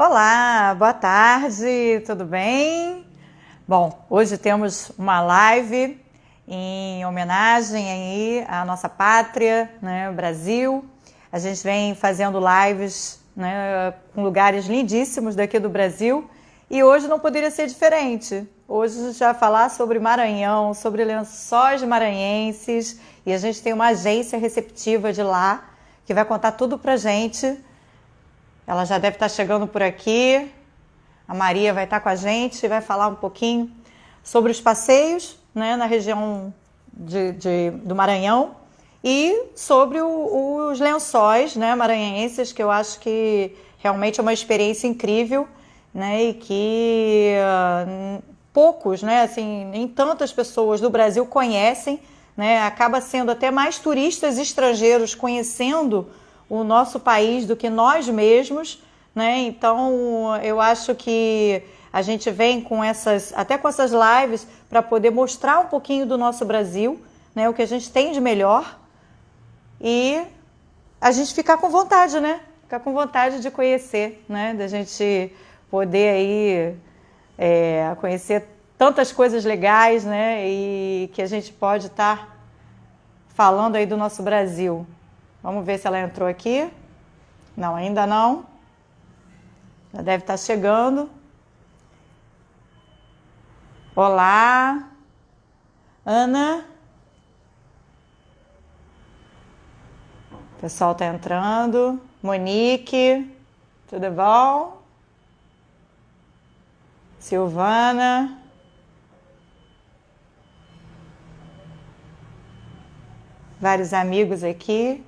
Olá, boa tarde, tudo bem? Bom, hoje temos uma live em homenagem aí à nossa pátria, né, o Brasil. A gente vem fazendo lives, né, com lugares lindíssimos daqui do Brasil e hoje não poderia ser diferente. Hoje a gente vai falar sobre Maranhão, sobre Lençóis Maranhenses e a gente tem uma agência receptiva de lá que vai contar tudo pra gente. Ela já deve estar chegando por aqui. A Maria vai estar com a gente e vai falar um pouquinho sobre os passeios, né, na região do Maranhão e sobre os lençóis, né, maranhenses, que eu acho que realmente é uma experiência incrível, né, e que poucos, né, assim, nem tantas pessoas do Brasil conhecem, né, acaba sendo até mais turistas estrangeiros conhecendo o nosso país do que nós mesmos, né? Então eu acho que a gente vem com até com essas lives para poder mostrar um pouquinho do nosso Brasil, né? O que a gente tem de melhor e a gente ficar com vontade, né? Ficar com vontade de conhecer, né? Da gente poder aí conhecer tantas coisas legais, né? E que a gente pode estar falando aí do nosso Brasil. Vamos ver se ela entrou aqui. Não, ainda não. Já deve estar chegando. Olá, Ana. O pessoal está entrando. Monique, tudo bom? Silvana. Vários amigos aqui.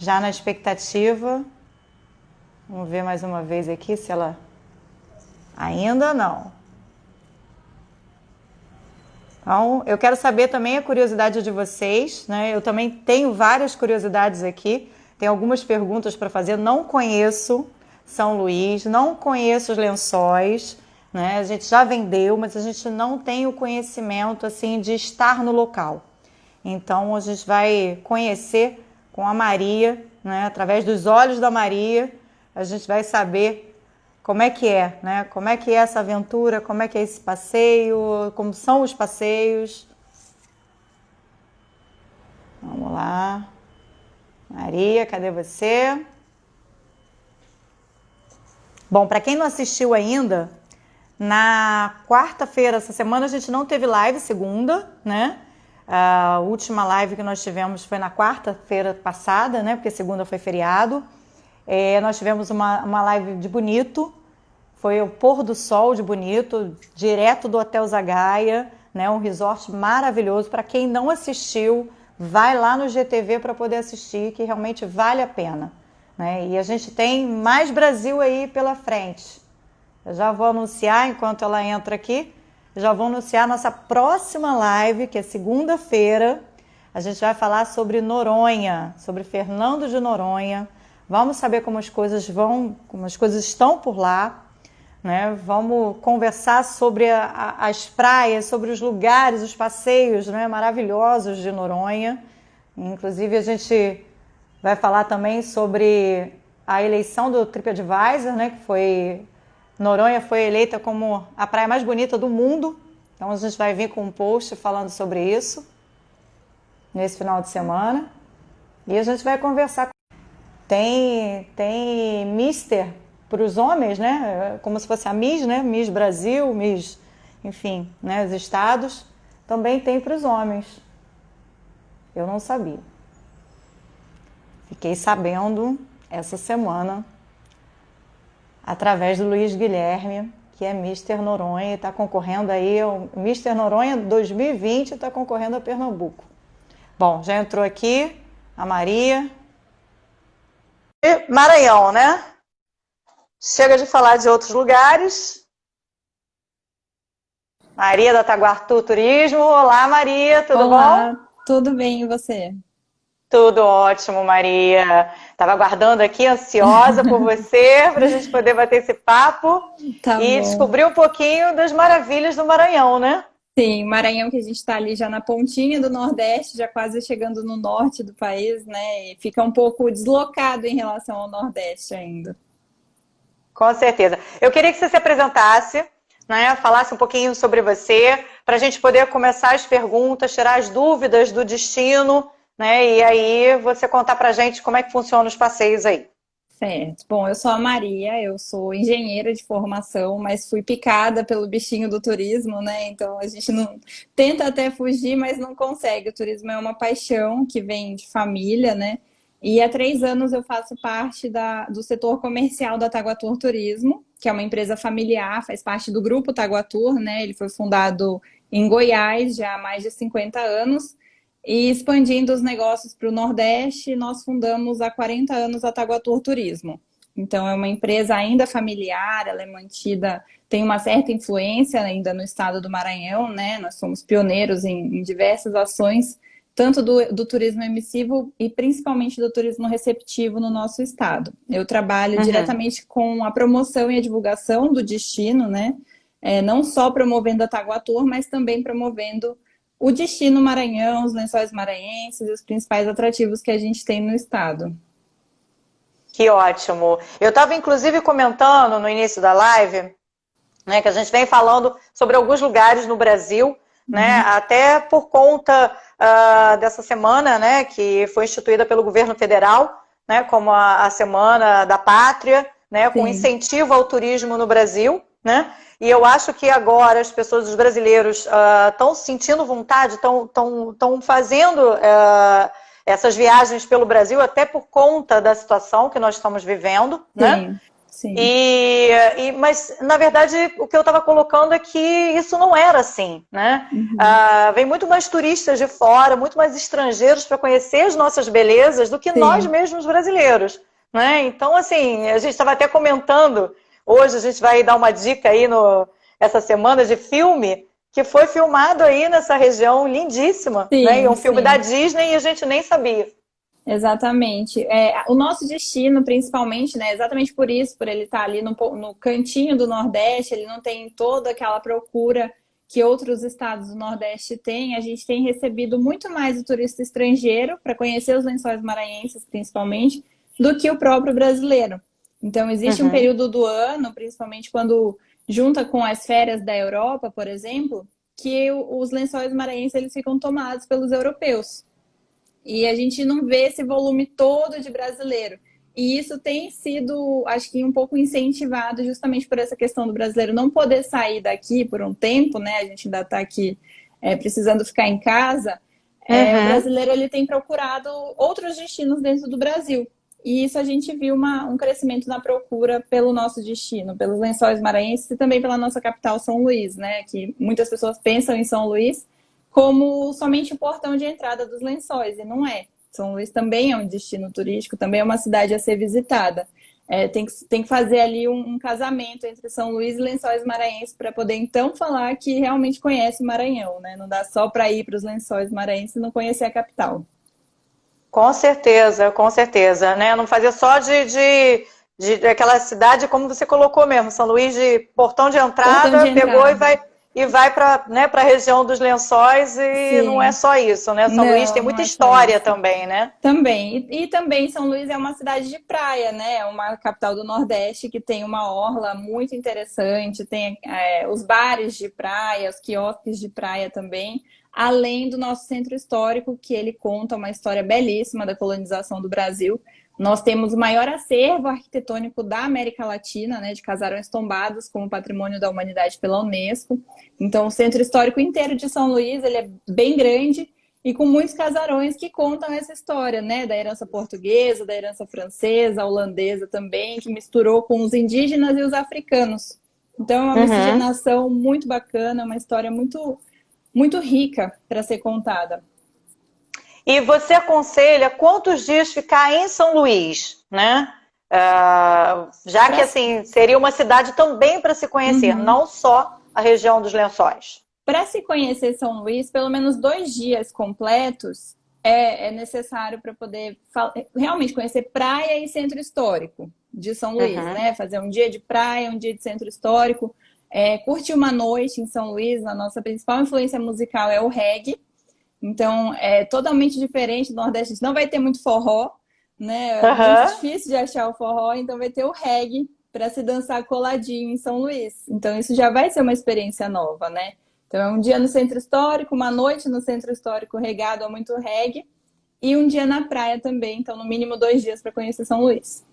Já na expectativa. Vamos ver mais uma vez aqui se ela... Ainda não. Então, eu quero saber também a curiosidade de vocês, né? Eu também tenho várias curiosidades aqui. Tem algumas perguntas para fazer. Não conheço São Luís, não conheço os Lençóis, né? A gente já vendeu, mas a gente não tem o conhecimento assim de estar no local. Então, a gente vai conhecer com a Maria, né? Através dos olhos da Maria, a gente vai saber como é que é, né? Como é que é essa aventura, como é que é esse passeio, como são os passeios. Vamos lá. Maria, cadê você? Bom, para quem não assistiu ainda, na quarta-feira, essa semana a gente não teve live, segunda, né? A última live que nós tivemos foi na quarta-feira passada, né? Porque segunda foi feriado. Nós tivemos uma live de Bonito, foi o pôr do sol de Bonito, direto do Hotel Zagaia, né? Um resort maravilhoso. Para quem não assistiu, vai lá no GTV para poder assistir, que realmente vale a pena, né? E a gente tem mais Brasil aí pela frente. Eu já vou anunciar, enquanto ela entra aqui, já vou anunciar a nossa próxima live, que é segunda-feira. A gente vai falar sobre Noronha, sobre Fernando de Noronha. Vamos saber como as coisas vão, como as coisas estão por lá, né? Vamos conversar sobre as praias, sobre os lugares, os passeios, né, maravilhosos de Noronha. Inclusive a gente vai falar também sobre a eleição do TripAdvisor, né, que foi... Noronha foi eleita como a praia mais bonita do mundo. Então a gente vai vir com um post falando sobre isso nesse final de semana. E a gente vai conversar. Tem Mister para os homens, né? Como se fosse a Miss, né? Miss Brasil, Miss, enfim, né? Os estados. Também tem para os homens. Eu não sabia. Fiquei sabendo essa semana através do Luiz Guilherme, que é Mister Noronha, e está concorrendo aí ao Mister Noronha 2020, está concorrendo a Pernambuco. Bom, já entrou aqui a Maria. E Maranhão, né? Chega de falar de outros lugares. Maria da Taguartu Turismo. Olá, Maria, tudo Olá, bom? tudo bem e você? Tudo ótimo, Maria. Estava aguardando aqui, ansiosa por você, para a gente poder bater esse papo Tá e bom. descobrir um pouquinho das maravilhas do Maranhão, né? Sim, Maranhão que a gente está ali já na pontinha do Nordeste, já quase chegando no norte do país, né? E fica um pouco deslocado em relação ao Nordeste ainda. Com certeza. Eu queria que você se apresentasse, né, falasse um pouquinho sobre você, para a gente poder começar as perguntas, tirar as dúvidas do destino, né, e aí você contar para a gente como é que funcionam os passeios aí. Certo. Bom, eu sou a Maria, eu sou engenheira de formação, mas fui picada pelo bichinho do turismo, né? Então a gente não tenta até fugir, mas não consegue. O turismo é uma paixão que vem de família, né? E há 3 anos eu faço parte do setor comercial da Taguatur Turismo, que é uma empresa familiar, faz parte do grupo Taguatur, né? Ele foi fundado em Goiás já há mais de 50 anos. E expandindo os negócios para o Nordeste, nós fundamos há 40 anos a Taguatur Turismo. Então, é uma empresa ainda familiar, ela é mantida, tem uma certa influência ainda no estado do Maranhão, né? Nós somos pioneiros em diversas ações, tanto do turismo emissivo e principalmente do turismo receptivo no nosso estado. Eu trabalho diretamente com a promoção e a divulgação do destino, né? Não só promovendo a Taguatur, mas também promovendo o destino Maranhão, os Lençóis Maranhenses e os principais atrativos que a gente tem no estado. Que ótimo. Eu estava, inclusive, comentando no início da live, né, que a gente vem falando sobre alguns lugares no Brasil, né, até por conta dessa semana, né, que foi instituída pelo governo federal, né, como a Semana da Pátria, né, com incentivo ao turismo no Brasil, né? E eu acho que agora as pessoas, os brasileiros, estão sentindo vontade, estão fazendo essas viagens pelo Brasil, até por conta da situação que nós estamos vivendo, né? Sim. Mas, na verdade, o que eu estava colocando é que isso não era assim, né? Vem muito mais turistas de fora, muito mais estrangeiros para conhecer as nossas belezas do que nós mesmos brasileiros, né? Então, assim, a gente estava até comentando, hoje a gente vai dar uma dica aí essa semana de filme que foi filmado aí nessa região lindíssima, né? E um filme da Disney e a gente nem sabia. Exatamente. O nosso destino, principalmente, né? Exatamente por isso, por ele estar ali no cantinho do Nordeste, ele não tem toda aquela procura que outros estados do Nordeste têm. A gente tem recebido muito mais o turista estrangeiro para conhecer os Lençóis Maranhenses, principalmente, do que o próprio brasileiro. Então, existe um período do ano, principalmente quando junta com as férias da Europa, por exemplo, que os Lençóis Maranhenses eles ficam tomados pelos europeus. E a gente não vê esse volume todo de brasileiro. E isso tem sido, acho que, um pouco incentivado justamente por essa questão do brasileiro não poder sair daqui por um tempo, né? A gente ainda está aqui precisando ficar em casa. O brasileiro ele tem procurado outros destinos dentro do Brasil. E isso a gente viu um crescimento na procura pelo nosso destino, pelos Lençóis Maranhenses e também pela nossa capital, São Luís, né? Que muitas pessoas pensam em São Luís como somente o portão de entrada dos Lençóis, e não é. São Luís também é um destino turístico, também é uma cidade a ser visitada. Tem que fazer ali um casamento entre São Luís e Lençóis Maranhenses para poder então falar que realmente conhece o Maranhão, né? Não dá só para ir para os Lençóis Maranhenses e não conhecer a capital. Com certeza, né? Não fazer só de aquela cidade, como você colocou mesmo, São Luís de portão de entrada, pegou e vai para, né, para a região dos Lençóis e não é só isso, né? São Luís tem muita história também, né? Também. E também São Luís é uma cidade de praia, né? É uma capital do Nordeste que tem uma orla muito interessante, tem os bares de praia, os quiosques de praia também, além do nosso centro histórico, que ele conta uma história belíssima da colonização do Brasil. Nós temos o maior acervo arquitetônico da América Latina, né, de casarões tombados como Patrimônio da Humanidade pela Unesco. Então, o centro histórico inteiro de São Luís ele é bem grande e com muitos casarões que contam essa história, né, da herança portuguesa, da herança francesa, holandesa também, que misturou com os indígenas e os africanos. Então, é uma miscigenação muito bacana, uma história muito, muito rica para ser contada. E você aconselha quantos dias ficar em São Luís, né? Já que assim seria uma cidade também para se conhecer, não só a região dos Lençóis. Para se conhecer São Luís, pelo menos 2 dias completos é necessário para poder realmente conhecer praia e centro histórico de São Luís, né? Fazer um dia de praia, um dia de centro histórico, curtir uma noite em São Luís. A nossa principal influência musical é o reggae. Então, é totalmente diferente do Nordeste. Não vai ter muito forró, né? É muito difícil de achar o forró, então vai ter o reggae para se dançar coladinho em São Luís. Então isso já vai ser uma experiência nova, né? Então é um dia no Centro Histórico, uma noite no Centro Histórico regado a muito reggae e um dia na praia também. Então no mínimo 2 dias para conhecer São Luís.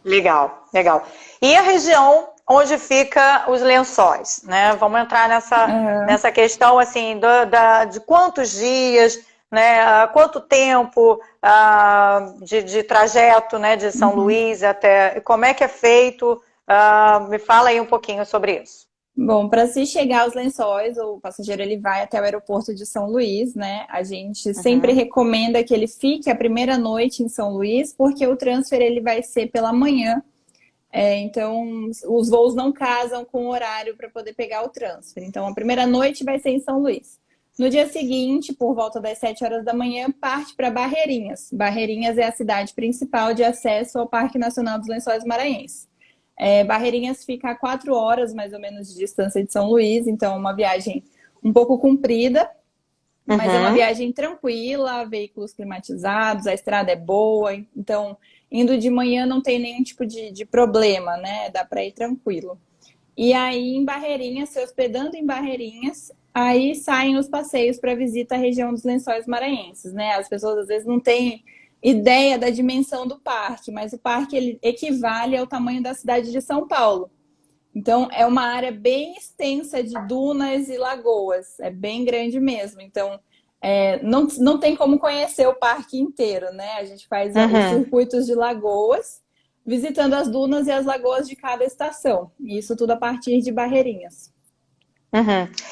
Legal, legal. E a região onde fica os Lençóis, né? Vamos entrar nessa questão assim de quantos dias, né? Quanto tempo de trajeto, né? De São Luís até como é que é feito? Me fala aí um pouquinho sobre isso. Bom, para se chegar aos Lençóis, o passageiro ele vai até o aeroporto de São Luís, né? A gente sempre recomenda que ele fique a primeira noite em São Luís, porque o transfer ele vai ser pela manhã. Então, os voos não casam com o horário para poder pegar o transfer. Então, a primeira noite vai ser em São Luís. No dia seguinte, por volta das 7 horas da manhã, parte para Barreirinhas. Barreirinhas é a cidade principal de acesso ao Parque Nacional dos Lençóis Maranhenses. Barreirinhas fica a 4 horas, mais ou menos, de distância de São Luís. Então, é uma viagem um pouco comprida, mas é uma viagem tranquila, veículos climatizados, a estrada é boa. Então, indo de manhã não tem nenhum tipo de problema, né? Dá para ir tranquilo. E aí, em Barreirinhas, se hospedando em Barreirinhas, aí saem os passeios para visita à região dos Lençóis Maranhenses, né? As pessoas, às vezes, não têm ideia da dimensão do parque, mas o parque ele equivale ao tamanho da cidade de São Paulo. Então, é uma área bem extensa de dunas e lagoas, é bem grande mesmo. Então, não tem como conhecer o parque inteiro, né? A gente faz os circuitos de lagoas, visitando as dunas e as lagoas de cada estação. E isso tudo a partir de Barreirinhas.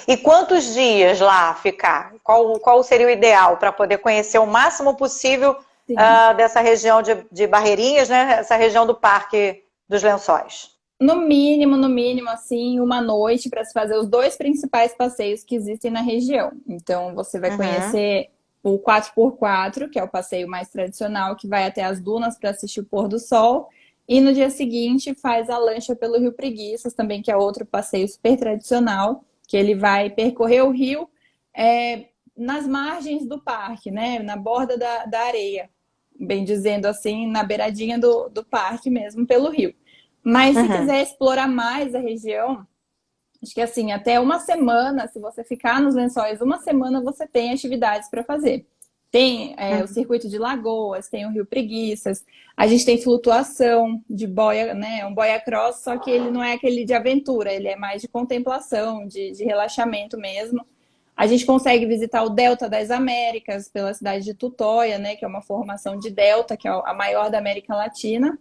E quantos dias lá ficar? Qual seria o ideal para poder conhecer o máximo possível dessa região de Barreirinhas, né? Essa região do Parque dos Lençóis? No mínimo, assim, uma noite para se fazer os 2 principais passeios que existem na região. Então, você vai conhecer o 4x4, que é o passeio mais tradicional, que vai até as dunas para assistir o pôr do sol. E no dia seguinte faz a lancha pelo Rio Preguiças, também, que é outro passeio super tradicional, que ele vai percorrer o rio nas margens do parque, né? Na borda da areia, bem dizendo assim, na beiradinha do parque mesmo, pelo rio. Mas se quiser explorar mais a região, acho que assim, até uma semana, se você ficar nos Lençóis, uma semana você tem atividades para fazer. Tem o circuito de lagoas, tem o Rio Preguiças, a gente tem flutuação de boia, né? Um boia cross, só que ele não é aquele de aventura, ele é mais de contemplação, de relaxamento mesmo. A gente consegue visitar o Delta das Américas pela cidade de Tutóia, né? Que é uma formação de delta, que é a maior da América Latina.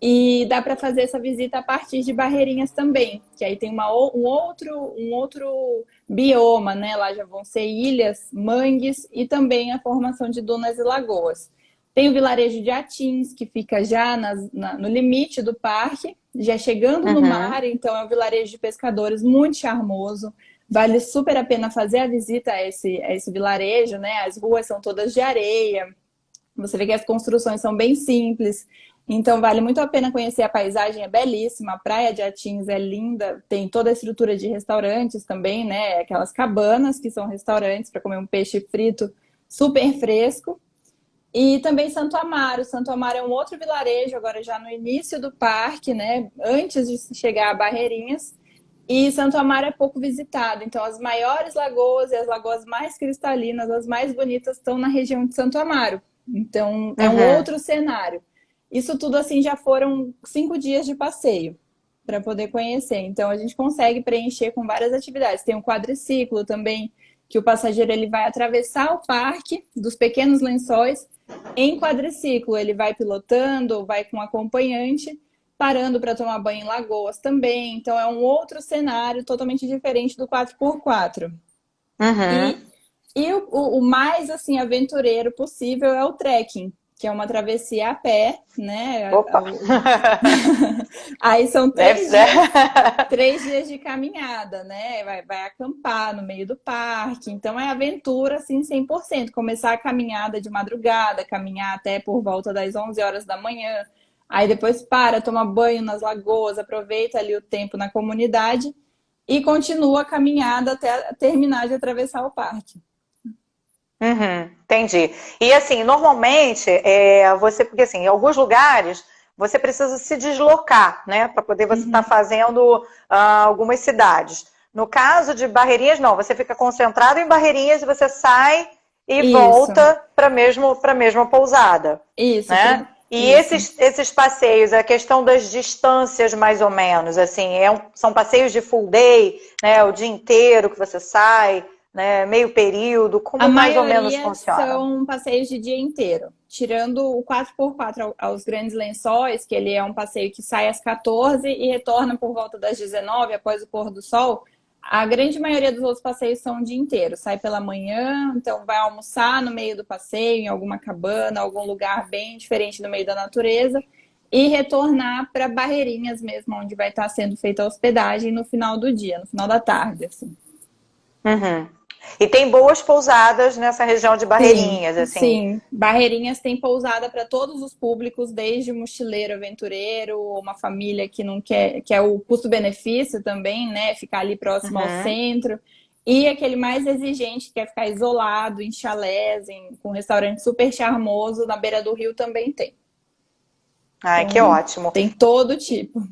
E dá para fazer essa visita a partir de Barreirinhas também, que aí tem um outro bioma, né? Lá já vão ser ilhas, mangues e também a formação de dunas e lagoas. Tem o vilarejo de Atins, que fica já no limite do parque, já chegando no mar, então é um vilarejo de pescadores muito charmoso. Vale super a pena fazer a visita a esse vilarejo, né? As ruas são todas de areia, você vê que as construções são bem simples. Então, vale muito a pena conhecer a paisagem, é belíssima, a praia de Atins é linda, tem toda a estrutura de restaurantes também, né? Aquelas cabanas que são restaurantes para comer um peixe frito super fresco. E também Santo Amaro. Santo Amaro é um outro vilarejo, agora já no início do parque, né? Antes de chegar a Barreirinhas. E Santo Amaro é pouco visitado, então as maiores lagoas e as lagoas mais cristalinas, as mais bonitas, estão na região de Santo Amaro. Então, é um outro cenário. Isso tudo, assim, já foram 5 dias de passeio para poder conhecer. Então, a gente consegue preencher com várias atividades. Tem um quadriciclo também, que o passageiro ele vai atravessar o parque dos Pequenos Lençóis em quadriciclo. Ele vai pilotando, vai com acompanhante, parando para tomar banho em lagoas também. Então, é um outro cenário totalmente diferente do 4x4. E o mais, assim, aventureiro possível é o trekking, que é uma travessia a pé, né? Opa! Aí são 3 dias de caminhada, né? Vai acampar no meio do parque. Então é aventura, assim, 100%. Começar a caminhada de madrugada, caminhar até por volta das 11 horas da manhã. Aí depois toma banho nas lagoas, aproveita ali o tempo na comunidade e continua a caminhada até terminar de atravessar o parque. Entendi. E assim, normalmente, porque assim, em alguns lugares você precisa se deslocar, né, para poder você estar fazendo algumas cidades. No caso de Barreirinhas, não, você fica concentrado em Barreirinhas e você sai e volta para a mesma pousada. Isso, né? E isso. esses passeios, a questão das distâncias mais ou menos, assim, são passeios de full day, né, o dia inteiro que você sai, né, meio período, como mais ou menos funciona? A maioria são passeios de dia inteiro, tirando o 4x4 aos Grandes Lençóis, que ele é um passeio que sai às 14 e retorna por volta das 19, após o pôr do sol. A grande maioria dos outros passeios são o dia inteiro. Sai pela manhã, então vai almoçar no meio do passeio, em alguma cabana, algum lugar bem diferente no meio da natureza, e retornar para Barreirinhas mesmo, onde vai estar sendo feita a hospedagem no final do dia, no final da tarde, assim. Uhum. E tem boas pousadas nessa região de Barreirinhas, assim? Sim, Barreirinhas tem pousada para todos os públicos, desde mochileiro, aventureiro, uma família que não quer o custo-benefício também, né? Ficar ali próximo ao centro. E aquele mais exigente, que quer ficar isolado, em chalés, com um restaurante super charmoso, na beira do rio também tem. Ai, que ótimo. Tem todo tipo.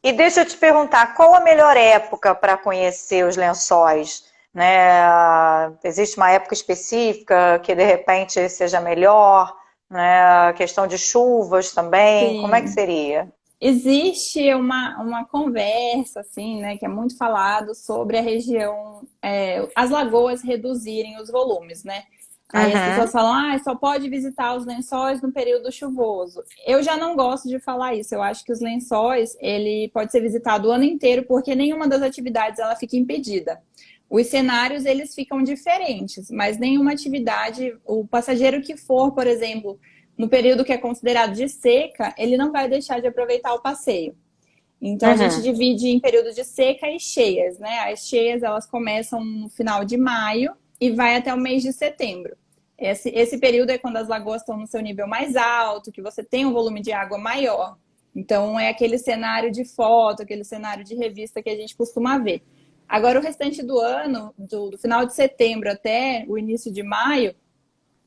E deixa eu te perguntar, qual a melhor época para conhecer os Lençóis? Né? Existe uma época específica que de repente seja melhor? Né? A questão de chuvas também, como é que seria? Existe uma conversa, assim, né, que é muito falado sobre a região, as lagoas reduzirem os volumes, né? Aí as pessoas falam, só pode visitar os lençóis no período chuvoso. Eu já não gosto de falar isso. Eu acho que os lençóis, ele pode ser visitado o ano inteiro, porque nenhuma das atividades ela fica impedida. Os cenários, eles ficam diferentes, mas nenhuma atividade, o passageiro que for, por exemplo, no período que é considerado de seca, ele não vai deixar de aproveitar o passeio. Então, a gente divide em períodos de seca e cheias, né? As cheias, elas começam no final de maio e vai até o mês de setembro. Esse período é quando as lagoas estão no seu nível mais alto, que você tem um volume de água maior. Então, é aquele cenário de foto, aquele cenário de revista que a gente costuma ver. Agora, o restante do ano, do final de setembro até o início de maio,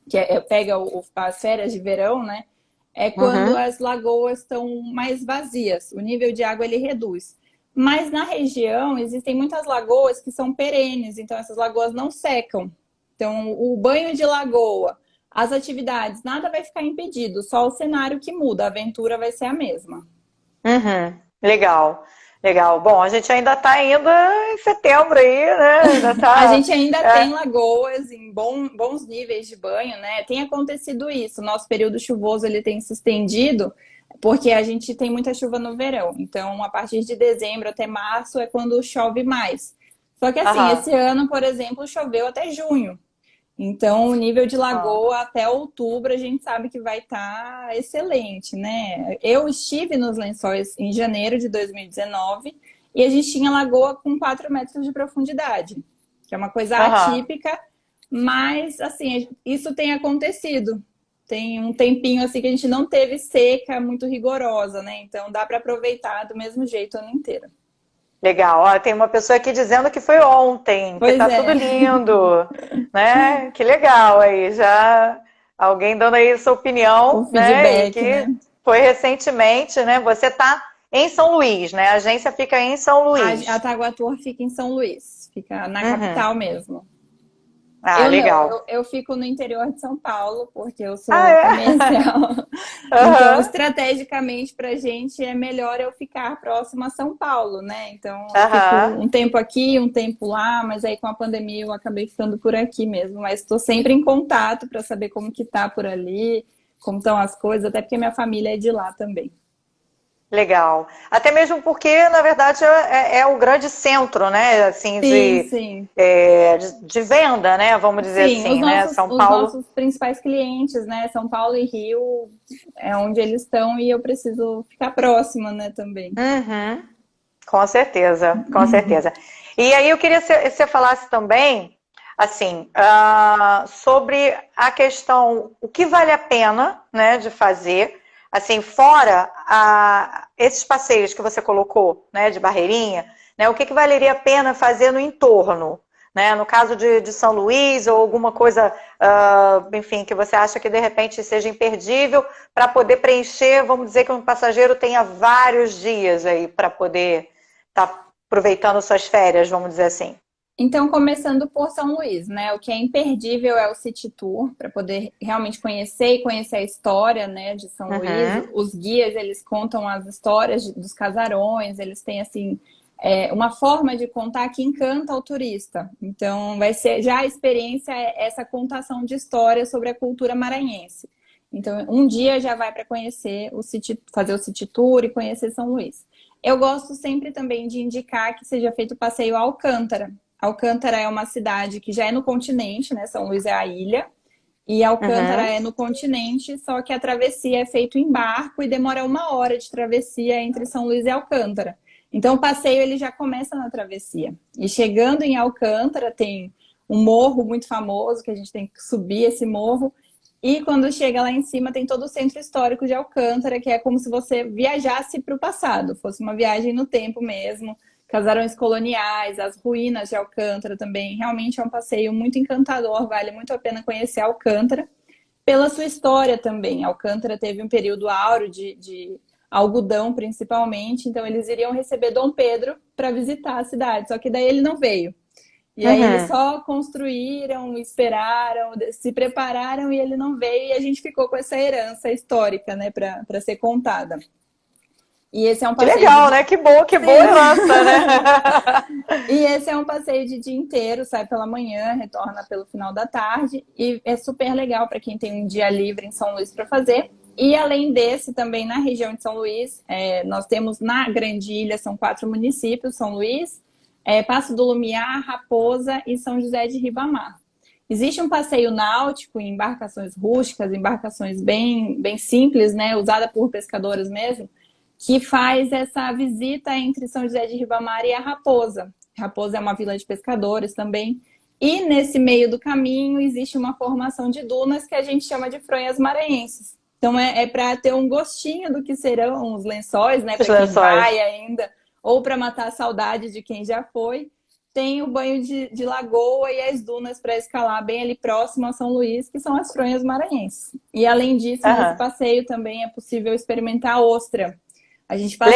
que pega as férias de verão, né? É quando as lagoas estão mais vazias. O nível de água, ele reduz. Mas na região, existem muitas lagoas que são perenes, então essas lagoas não secam. Então, o banho de lagoa, as atividades, nada vai ficar impedido, só o cenário que muda, a aventura vai ser a mesma. Legal, legal. Bom, a gente ainda está ainda em setembro aí, né? A gente ainda tem lagoas em bons níveis de banho, né? Tem acontecido isso. Nosso período chuvoso, ele tem se estendido, porque a gente tem muita chuva no verão. Então, a partir de dezembro até março é quando chove mais. Só que assim, esse ano, por exemplo, choveu até junho. Então, o nível de lagoa até outubro a gente sabe que vai estar excelente, né? Eu estive nos Lençóis em janeiro de 2019 e a gente tinha lagoa com 4 metros de profundidade, que é uma coisa atípica, mas, assim, isso tem acontecido. Tem um tempinho, assim, que a gente não teve seca muito rigorosa, né? Então, dá para aproveitar do mesmo jeito o ano inteiro. Legal, ó, tem uma pessoa aqui dizendo que foi ontem, que tá tudo lindo, né? Que legal aí, já alguém dando aí sua opinião, o feedback, que foi recentemente, né? Você tá em São Luís, né? A agência fica em São Luís. A Taguator fica em São Luís, fica na capital mesmo. Legal. Eu fico no interior de São Paulo, porque eu sou comercial. Então, estrategicamente, pra gente, é melhor eu ficar próximo a São Paulo, né? Então, eu fico um tempo aqui, um tempo lá, mas aí com a pandemia eu acabei ficando por aqui mesmo. Mas estou sempre em contato para saber como que tá por ali, como estão as coisas, até porque minha família é de lá também. Legal. Até mesmo porque, na verdade, é o grande centro, né? Assim, de venda, né? Vamos dizer assim, né? São Paulo. Os nossos principais clientes, né? São Paulo e Rio é onde eles estão e eu preciso ficar próxima, né? Também. Com certeza, com certeza. E aí eu queria que você falasse também, assim, sobre a questão, o que vale a pena, né, de fazer. Assim, fora esses passeios que você colocou, né, de Barreirinha, né, o que valeria a pena fazer no entorno, né? No caso de São Luís, ou alguma coisa, enfim, que você acha que de repente seja imperdível, para poder preencher, vamos dizer que um passageiro tenha vários dias aí para poder estar aproveitando suas férias, vamos dizer assim. Então, começando por São Luís, né? O que é imperdível é o City Tour, para poder realmente conhecer e conhecer a história, né, de São Luís. Os guias, eles contam as histórias dos casarões, eles têm, assim, uma forma de contar que encanta o turista. Então, vai ser já a experiência é essa contação de histórias sobre a cultura maranhense. Então, um dia já vai para conhecer fazer o City Tour e conhecer São Luís. Eu gosto sempre também de indicar que seja feito o passeio a Alcântara. Alcântara é uma cidade que já é no continente, né? São Luís é a ilha. E Alcântara é no continente, só que a travessia é feita em barco e demora 1 hora de travessia entre São Luís e Alcântara. Então, o passeio ele já começa na travessia. E chegando em Alcântara, tem um morro muito famoso, que a gente tem que subir esse morro. E quando chega lá em cima, tem todo o centro histórico de Alcântara, que é como se você viajasse para o passado, fosse uma viagem no tempo mesmo. Casarões coloniais, as ruínas de Alcântara também. Realmente é um passeio muito encantador, vale muito a pena conhecer Alcântara. Pela sua história também. Alcântara teve um período áureo de algodão, principalmente, então eles iriam receber Dom Pedro para visitar a cidade, só que daí ele não veio. E aí eles só construíram, esperaram, se prepararam e ele não veio, e a gente ficou com essa herança histórica, né, para ser contada. E esse é um passeio. Que legal, né? Que boa herança, né? E esse é um passeio de dia inteiro, sai pela manhã, retorna pelo final da tarde, e é super legal para quem tem um dia livre em São Luís para fazer. E além desse, também na região de São Luís, nós temos na Grande Ilha, são 4 municípios, São Luís, Passo do Lumiar, Raposa e São José de Ribamar. Existe um passeio náutico em embarcações rústicas, embarcações bem simples, né, usada por pescadores mesmo, que faz essa visita entre São José de Ribamar e a Raposa. Raposa é uma vila de pescadores também. E nesse meio do caminho existe uma formação de dunas que a gente chama de fronhas maranhenses. Então é para ter um gostinho do que serão os lençóis, né? Para quem vai ainda, ou para matar a saudade de quem já foi. Tem o banho de lagoa e as dunas para escalar bem ali próximo a São Luís, que são as fronhas maranhenses. E além disso, nesse passeio também é possível experimentar a ostra. A gente passa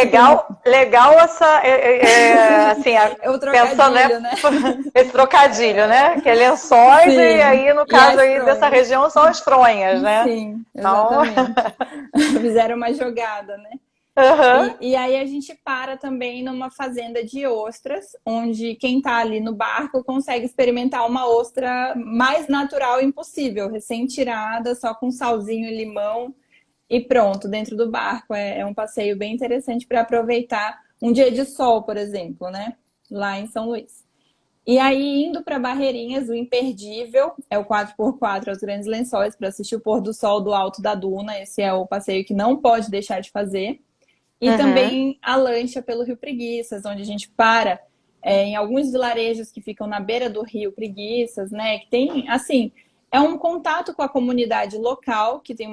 legal essa, assim, o trocadilho, né? Esse trocadilho, né? Que é lençóis. Sim. E aí, no caso aí dessa região, são as fronhas, né? Sim, exatamente. Então... Fizeram uma jogada, né? E aí a gente para também numa fazenda de ostras, onde quem tá ali no barco consegue experimentar uma ostra mais natural impossível, recém-tirada, só com salzinho e limão. E pronto, dentro do barco. É um passeio bem interessante para aproveitar um dia de sol, por exemplo, né? Lá em São Luís. E aí, indo para Barreirinhas, o imperdível é o 4x4 aos Grandes Lençóis para assistir o pôr do sol do Alto da Duna. Esse é o passeio que não pode deixar de fazer. E também a lancha pelo Rio Preguiças, onde a gente para em alguns vilarejos que ficam na beira do Rio Preguiças, né? Que tem, assim... É um contato com a comunidade local, que tem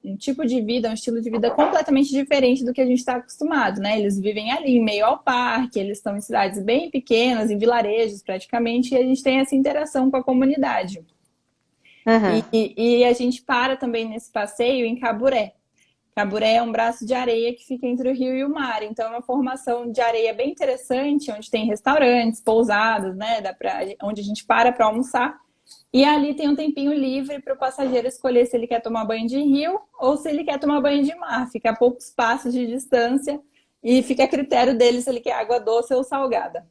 um tipo de vida, um estilo de vida completamente diferente do que a gente está acostumado, né? Eles vivem ali, em meio ao parque, eles estão em cidades bem pequenas, em vilarejos praticamente, e a gente tem essa interação com a comunidade. E a gente para também nesse passeio em Caburé. Caburé é um braço de areia que fica entre o rio e o mar, então é uma formação de areia bem interessante, onde tem restaurantes, pousadas, né? Onde a gente para almoçar. E ali tem um tempinho livre para o passageiro escolher se ele quer tomar banho de rio ou se ele quer tomar banho de mar. Fica a poucos passos de distância e fica a critério dele se ele quer água doce ou salgada.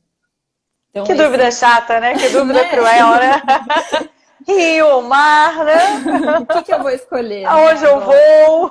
Então, que dúvida chata, né? Que dúvida cruel, né? Rio, mar, né? O que eu vou escolher? Aonde eu vou?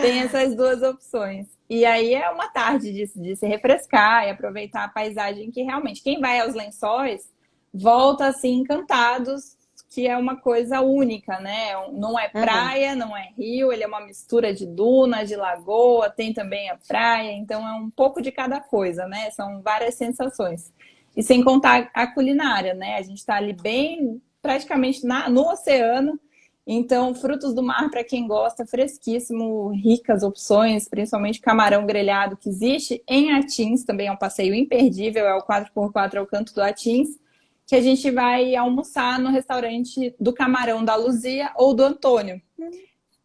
Tem essas duas opções. E aí é uma tarde de se refrescar e aproveitar a paisagem que realmente... Quem vai aos Lençóis... volta assim encantados, que é uma coisa única, né? Não é praia, não é rio, ele é uma mistura de duna, de lagoa, tem também a praia, então é um pouco de cada coisa, né? São várias sensações. E sem contar a culinária, né? A gente está ali bem, praticamente no oceano, então frutos do mar, para quem gosta, fresquíssimo, ricas opções, principalmente camarão grelhado que existe. Em Atins também é um passeio imperdível, é o 4x4 ao Canto do Atins. que a gente vai almoçar no restaurante do camarão da Luzia ou do Antônio.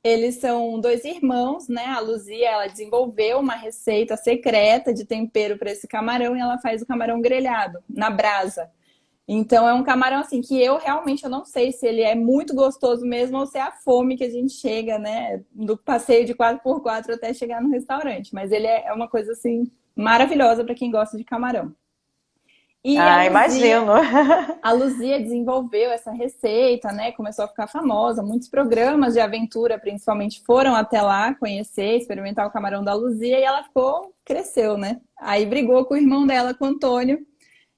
Eles são dois irmãos, né? A Luzia, ela desenvolveu uma receita secreta de tempero para esse camarão e ela faz o camarão grelhado na brasa. Então é um camarão assim que eu não sei se ele é muito gostoso mesmo ou se é a fome que a gente chega, né? Do passeio de 4x4 até chegar no restaurante. Mas ele é uma coisa assim maravilhosa para quem gosta de camarão. E imagino. A Luzia desenvolveu essa receita, né? Começou a ficar famosa. Muitos programas de aventura, principalmente, foram até lá conhecer, experimentar o camarão da Luzia e ela cresceu, né? Aí brigou com o irmão dela, com o Antônio.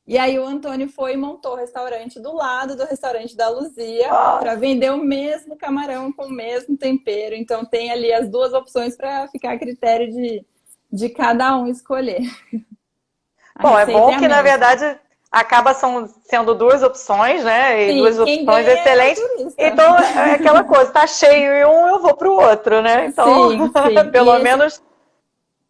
E aí o Antônio foi e montou o restaurante do lado do restaurante da Luzia para vender o mesmo camarão com o mesmo tempero. Então tem ali as duas opções para ficar a critério de cada um escolher. Bom, é bom que, na verdade, acaba sendo duas opções, né? E sim, duas opções excelentes. Então, é aquela coisa, tá cheio em um, eu vou pro outro, né? Então, sim, sim. pelo menos...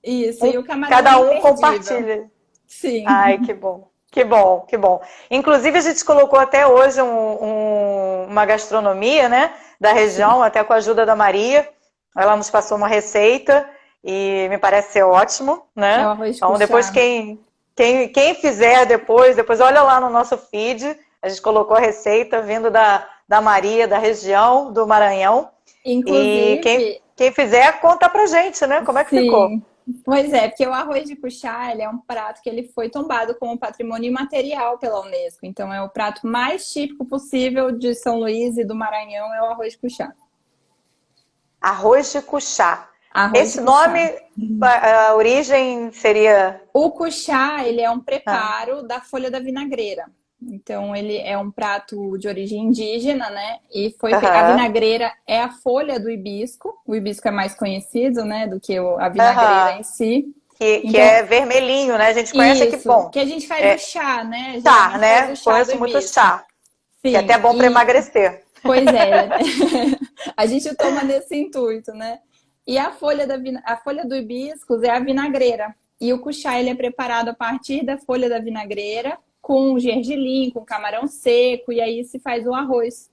Isso, e o camarão cada um compartilha. Sim. Ai, que bom. Que bom, que bom. Inclusive, a gente colocou até hoje uma gastronomia, né? Da região, até com a ajuda da Maria. Ela nos passou uma receita e me parece ser ótimo, né? É o arroz então, depois quem fizer depois olha lá no nosso feed, a gente colocou a receita vindo da Maria, da região do Maranhão. Inclusive... E quem fizer, conta pra gente, né? Como é que ficou? Pois é, porque o arroz de cuchá, ele é um prato que ele foi tombado como patrimônio imaterial pela Unesco. Então, é o prato mais típico possível de São Luís e do Maranhão, é o arroz de cuchá. Arroz de cuchá. Esse nome, a origem seria... O cuchá, ele é um preparo da folha da vinagreira. Então, ele é um prato de origem indígena, né? E a vinagreira é a folha do hibisco. O hibisco é mais conhecido, né? Do que a vinagreira em si. Que é vermelhinho, né? A gente conhece aqui, bom. Que a gente faz o chá, né? Chá, né? Conheço muito chá. Sim, que é até bom para emagrecer. Pois é. A gente toma nesse intuito, né? E a folha do hibiscus é a vinagreira. E o cuchá, ele é preparado a partir da folha da vinagreira, com gergelim, com camarão seco, e aí se faz o arroz.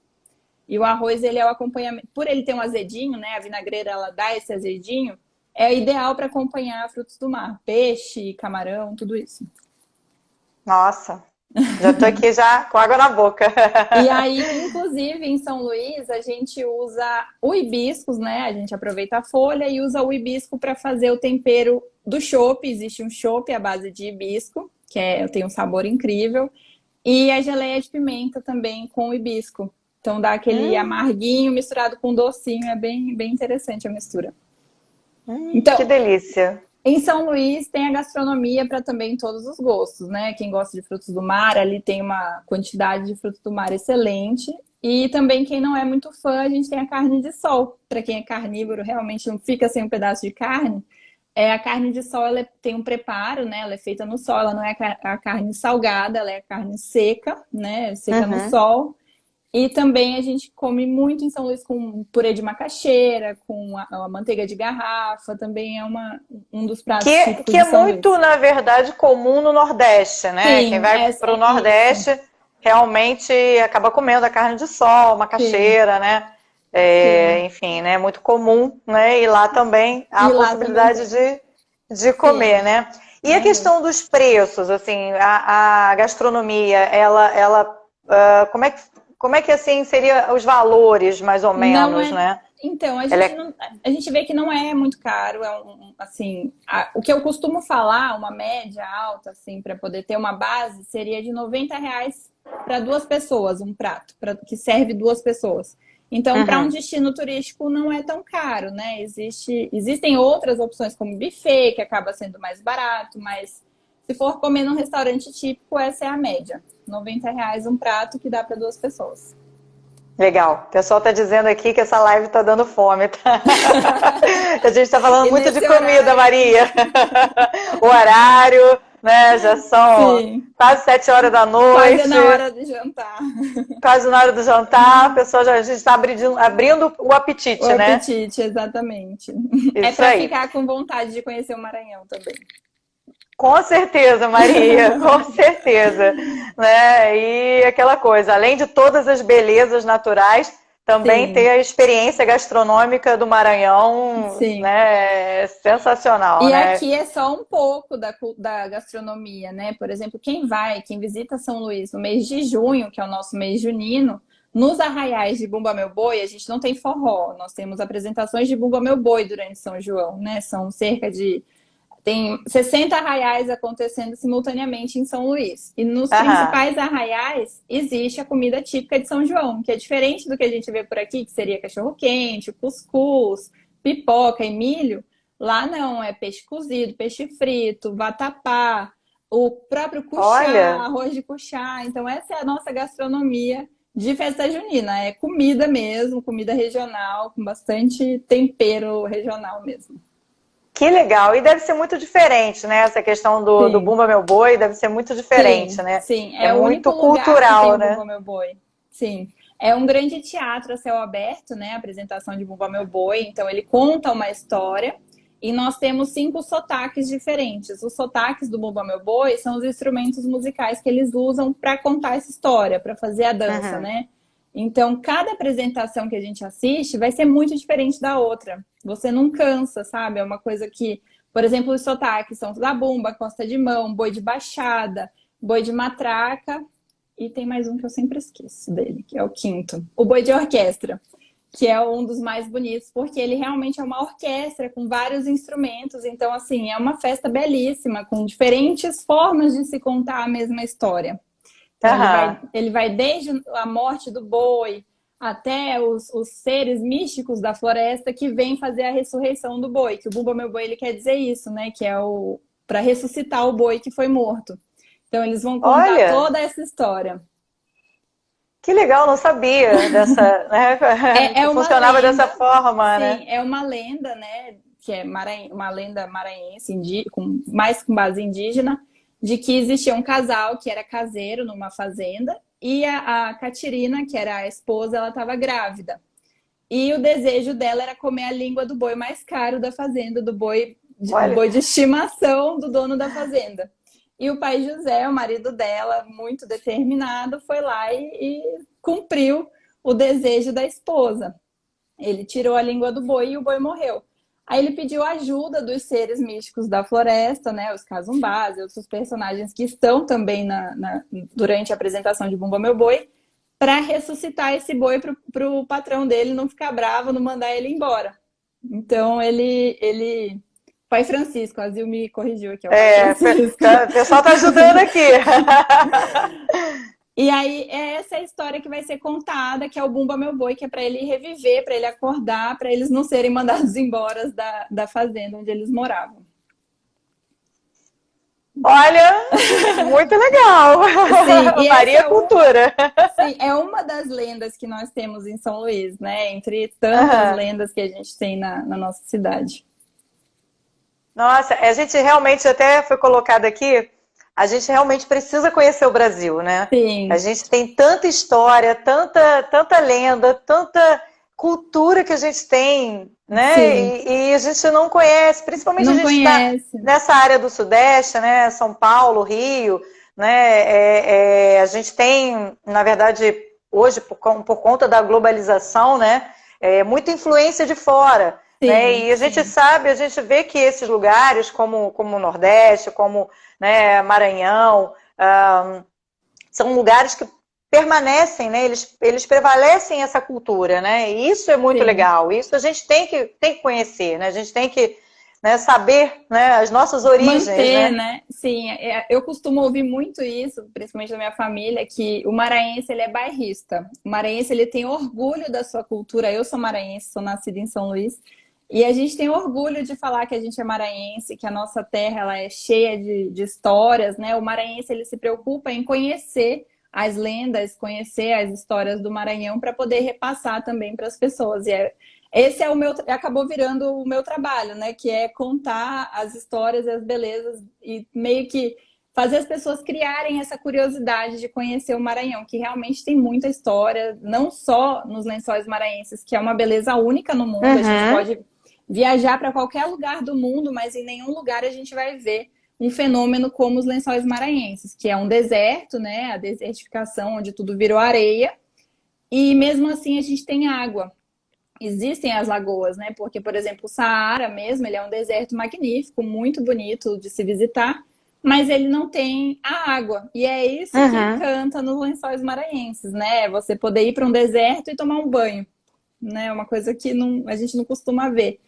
E o arroz, ele é o acompanhamento. Por ele ter um azedinho, né? A vinagreira, ela dá esse azedinho. É ideal para acompanhar frutos do mar. Peixe, camarão, tudo isso. Nossa, já tô aqui já com água na boca. E aí, inclusive, em São Luís, a gente usa o hibiscus, né? A gente aproveita a folha e usa o hibisco para fazer o tempero do chopp. Existe um chopp à base de hibisco, que tem um sabor incrível. E a geleia de pimenta também com o hibisco. Então dá aquele amarguinho misturado com docinho. É bem, bem interessante a mistura. Então, que delícia! Em São Luís tem a gastronomia para também todos os gostos, né? Quem gosta de frutos do mar, ali tem uma quantidade de frutos do mar excelente. E também quem não é muito fã, a gente tem a carne de sol. Para quem é carnívoro, realmente não fica sem um pedaço de carne. A carne de sol, ela tem um preparo, né? Ela é feita no sol, ela não é a carne salgada, ela é a carne seca, né? Seca no sol. E também a gente come muito em São Luís com purê de macaxeira, com a manteiga de garrafa, também é um dos pratos típicos que é muito, na verdade, comum no Nordeste, né? Sim, quem vai para o Nordeste realmente acaba comendo a carne de sol, macaxeira, né? Enfim, né? Muito comum, né? E lá também há a possibilidade de comer, né? E a questão dos preços, assim, a gastronomia, ela como é que assim seria os valores, mais ou menos, né? Então, a gente vê que não é muito caro. Assim, o que eu costumo falar, uma média alta, assim, para poder ter uma base, seria de R$90 para 2 pessoas, um prato, que serve 2 pessoas. Então, para um destino turístico não é tão caro, né? Existem outras opções, como buffet, que acaba sendo mais barato, mas se for comer num restaurante típico, essa é a média. R$90 um prato que dá para 2 pessoas. Legal. O pessoal está dizendo aqui que essa live está dando fome, tá? A gente está falando muito de comida, Maria. O horário, né? Já são quase 7 horas da noite. Quase na hora do jantar. Quase na hora do jantar. A pessoa a gente está abrindo o apetite, né? O apetite, exatamente. Isso para ficar com vontade de conhecer o Maranhão também. Com certeza, Maria, com certeza, né? E aquela coisa, além de todas as belezas naturais, também Sim, ter a experiência gastronômica do Maranhão, sim. né? É sensacional, E né? aqui é só um pouco da gastronomia, né? Por exemplo, quem visita São Luís no mês de junho, que é o nosso mês junino, nos arraiais de Bumba Meu Boi, a gente não tem forró, nós temos apresentações de Bumba Meu Boi durante São João, né? São cerca de tem 60 arraiais acontecendo simultaneamente em São Luís. E nos Aham. principais arraiais existe a comida típica de São João, que é diferente do que a gente vê por aqui, que seria cachorro-quente, cuscuz, pipoca e milho. Lá não, é peixe cozido, peixe frito, vatapá, o próprio cuchá, Olha, arroz de cuchá. Então essa é a nossa gastronomia de festa junina. É comida mesmo, comida regional, com bastante tempero regional mesmo. que legal. E deve ser muito diferente, né? Essa questão do Sim. Bumba Meu Boi deve ser muito diferente, Sim, né? sim. É É o único muito lugar que tem cultural, o né? Bumba Meu Boi. Sim. É um grande teatro a céu aberto, né? A apresentação de Bumba Meu Boi. Então, ele conta uma história e nós temos 5 sotaques diferentes. Os sotaques do Bumba Meu Boi são os instrumentos musicais que eles usam para contar essa história, para fazer a dança, Uhum. né? Então, cada apresentação que a gente assiste vai ser muito diferente da outra. Você não cansa, sabe? É uma coisa que, por exemplo, os sotaques são da bumba, costa de mão, boi de baixada, boi de matraca, e tem mais um que eu sempre esqueço dele, que é o quinto, o boi de orquestra, que é um dos mais bonitos, porque ele realmente é uma orquestra com vários instrumentos, então, assim, é uma festa belíssima, com diferentes formas de se contar a mesma história. Então, Aham. ele vai desde a morte do boi até os seres místicos da floresta que vêm fazer a ressurreição do boi, que o Bumba Meu Boi ele quer dizer isso, né? Que é o para ressuscitar o boi que foi morto. Então, eles vão contar Olha, toda essa história. que legal, não sabia dessa, né? É Que uma funcionava dessa lenda, forma, né? sim, é uma lenda, né? Que é uma lenda maranhense, mais com base indígena, de que existia um casal que era caseiro numa fazenda e a Catirina, que era a esposa, ela estava grávida. E o desejo dela era comer a língua do boi mais caro da fazenda, do Olha, boi de estimação do dono da fazenda. E o pai José, o marido dela, muito determinado, foi lá e cumpriu o desejo da esposa. Ele tirou a língua do boi e o boi morreu. Aí ele pediu ajuda dos seres místicos da floresta, né? Os Casumbás e outros personagens que estão também durante a apresentação de Bumba Meu Boi, para ressuscitar esse boi para o patrão dele não ficar bravo, não mandar ele embora. Então ele. Pai Francisco, a Zil me corrigiu aqui, é o Pai Francisco. o pessoal tá ajudando aqui. E aí é essa história que vai ser contada, que é o Bumba Meu Boi, que é para ele reviver, para ele acordar, para eles não serem mandados embora da fazenda onde eles moravam. Olha, muito legal. Sim, e essa Maria é, Cultura. sim, é uma das lendas que nós temos em São Luís, né? Entre tantas Aham. lendas que a gente tem na nossa cidade. Nossa, a gente realmente até foi colocado aqui, a gente realmente precisa conhecer o Brasil, né? A Sim, gente tem tanta história, tanta lenda, tanta cultura que a gente tem, né? sim, E a gente não conhece, principalmente a não gente está conhece. nessa área do Sudeste, né? São Paulo, Rio, né? A gente tem, na verdade, hoje, por conta da globalização, né? Muita influência de fora. Né? Sim, E a gente sim, sabe, a gente vê que esses lugares, como o Nordeste, como, né, Maranhão, são lugares que permanecem, né? Eles prevalecem essa cultura, né? E isso é muito sim. legal. Isso a gente tem que conhecer, né? A gente tem que, né, saber, né, as nossas origens, Manter, né? né? Sim, eu costumo ouvir muito isso, principalmente da minha família, que o maranhense ele é bairrista. O maranhense ele tem orgulho da sua cultura. Eu sou maranhense, sou nascida em São Luís. E a gente tem orgulho de falar que a gente é maranhense, que a nossa terra ela é cheia de histórias, né? O maranhense ele se preocupa em conhecer as lendas, conhecer as histórias do Maranhão para poder repassar também para as pessoas. Esse é acabou virando o meu trabalho, né? Que é contar as histórias e as belezas e meio que fazer as pessoas criarem essa curiosidade de conhecer o Maranhão, que realmente tem muita história, não só nos Lençóis Maranhenses, que é uma beleza única no mundo, a gente Uhum. pode viajar para qualquer lugar do mundo, mas em nenhum lugar a gente vai ver um fenômeno como os Lençóis Maranhenses, que é um deserto, né? A desertificação, onde tudo virou areia. E mesmo assim a gente tem água. Existem as lagoas, né? Porque, por exemplo, o Saara mesmo, ele é um deserto magnífico, muito bonito de se visitar, mas ele não tem a água. E é isso que Uhum. encanta nos Lençóis Maranhenses, né? Você poder ir para um deserto e tomar um banho, né? Uma coisa que a gente não costuma ver.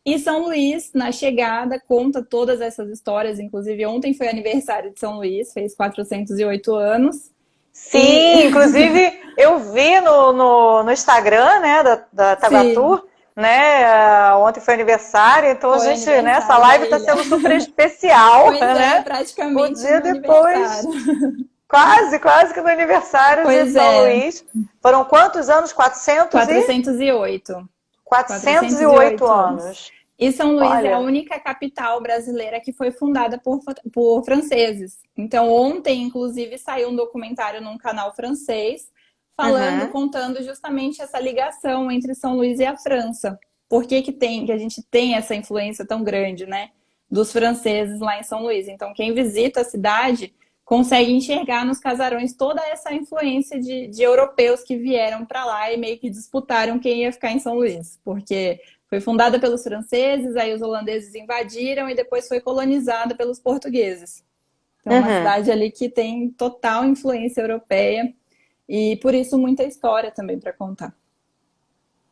E São Luís, na chegada, conta todas essas histórias. Inclusive, ontem foi aniversário de São Luís, fez 408 anos. E Sim, inclusive eu vi no Instagram, né, da sim, Tagatur, né, ontem foi aniversário, então a foi gente, né, essa aniversário da live está ilha. sendo super especial, Pois é, né, o praticamente dia no depois, aniversário. quase que no aniversário de Pois São é, Luís. Foram quantos anos? 408. 408 408 anos. anos. E São Luís é a Olha, única capital brasileira que foi fundada por franceses. Então, ontem, inclusive, saiu um documentário num canal francês falando, uhum, contando justamente essa ligação entre São Luís e a França. Por que que a gente tem essa influência tão grande, né, dos franceses lá em São Luís? Então, quem visita a cidade consegue enxergar nos casarões toda essa influência de europeus que vieram para lá e meio que disputaram quem ia ficar em São Luís, porque foi fundada pelos franceses, aí os holandeses invadiram e depois foi colonizada pelos portugueses. Então, uma uhum. cidade ali que tem total influência europeia e por isso muita história também para contar.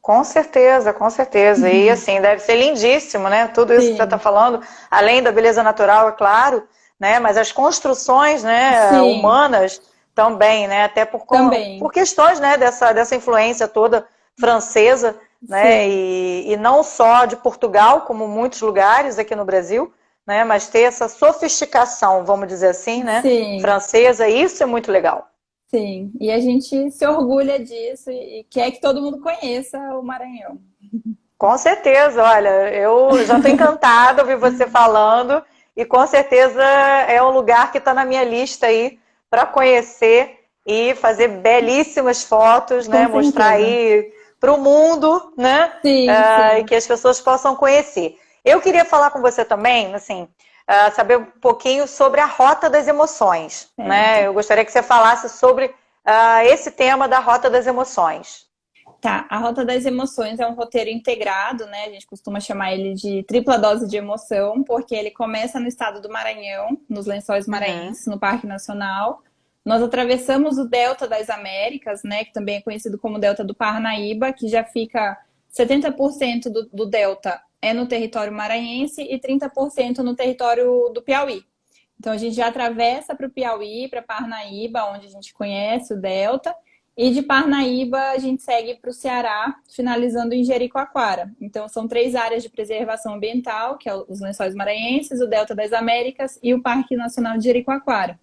Com certeza, com certeza. E assim, deve ser lindíssimo, né? Tudo isso que você está Sim, falando, além da beleza natural, é claro, né? Mas as construções, né, sim, humanas também, né? Até por também, questões, né, dessa influência toda francesa, né? sim, E não só de Portugal, como muitos lugares aqui no Brasil, né? Mas ter essa sofisticação, vamos dizer assim, né? sim. Francesa, isso é muito legal. Sim, e a gente se orgulha disso e quer que todo mundo conheça o Maranhão. Com certeza, olha, eu já estou encantada ouvir você falando e com certeza é um lugar que está na minha lista aí para conhecer e fazer belíssimas fotos, Com né? Mostrar certeza. aí para o mundo, né? Sim, E sim. que as pessoas possam conhecer. Eu queria falar com você também, assim, saber um pouquinho sobre a Rota das Emoções, né? Certo. Eu gostaria que você falasse sobre esse tema da Rota das Emoções. Tá, a Rota das Emoções é um roteiro integrado, né? A gente costuma chamar ele de tripla dose de emoção, porque ele começa no estado do Maranhão, nos Lençóis Uhum, Maranhenses, no Parque Nacional. Nós atravessamos o Delta das Américas, né? Que também é conhecido como Delta do Parnaíba, que já fica 70% do Delta é no território maranhense e 30% no território do Piauí. Então a gente já atravessa para o Piauí, para Parnaíba, onde a gente conhece o Delta. E de Parnaíba, a gente segue para o Ceará, finalizando em Jericoacoara. Então, são 3 áreas de preservação ambiental, que é os Lençóis Maranhenses, o Delta das Américas e o Parque Nacional de Jericoacoara.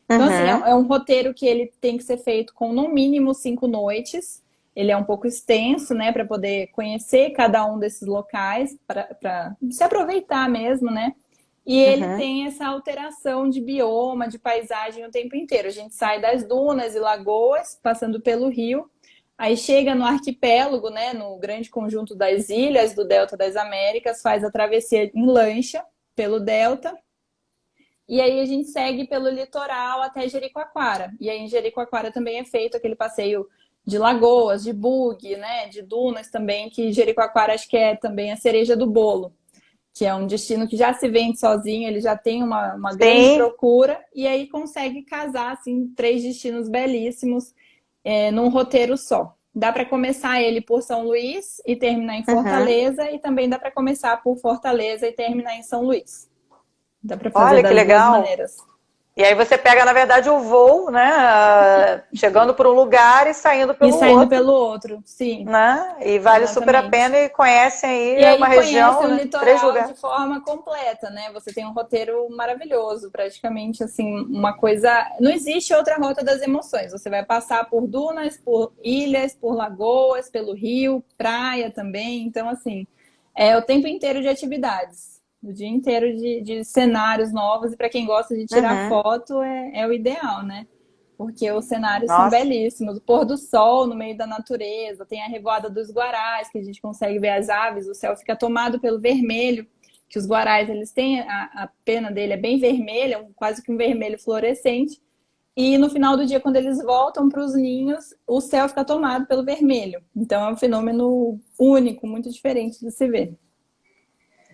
Então, assim, é uhum, é um roteiro que ele tem que ser feito com no mínimo 5 noites. Ele é um pouco extenso, né, para poder conhecer cada um desses locais, para se aproveitar mesmo, né? E ele uhum. tem essa alteração de bioma, de paisagem o tempo inteiro. A gente sai das dunas e lagoas, passando pelo rio, aí chega no arquipélago, né, no grande conjunto das ilhas do Delta das Américas, faz a travessia em lancha pelo Delta, e aí a gente segue pelo litoral até Jericoacoara. E aí em Jericoacoara também é feito aquele passeio de lagoas, de buggy, né, de dunas também, que Jericoacoara acho que é também a cereja do bolo, que é um destino que já se vende sozinho, ele já tem uma grande Sim, procura, e aí consegue casar assim, 3 destinos belíssimos num roteiro só. Dá para começar ele por São Luís e terminar em uhum. Fortaleza, e também dá para começar por Fortaleza e terminar em São Luís. Dá para fazer Olha que das duas legal. maneiras. E aí você pega, na verdade, o voo, né? Chegando por um lugar e saindo E pelo saindo outro, pelo outro, sim, né? E vale super a exatamente. pena e conhecem E aí uma aí conhece região, o né? 3 litoral de lugares. forma completa, né? Você tem um roteiro maravilhoso, praticamente assim, uma coisa. Não existe outra rota das emoções. Você vai passar por dunas, por ilhas, por lagoas, pelo rio, praia também. Então, assim, é o tempo inteiro de atividades, o dia inteiro de cenários novos. E para quem gosta de tirar Uhum. foto, é o ideal, né? Porque os cenários são Nossa, belíssimos. O pôr do sol no meio da natureza, tem a revoada dos guarás, que a gente consegue ver as aves, o céu fica tomado pelo vermelho. que os guarais, eles têm, a pena dele é bem vermelha, quase que um vermelho fluorescente, e no final do dia, quando eles voltam para os ninhos, o céu fica tomado pelo vermelho. Então é um fenômeno único, muito diferente de se ver.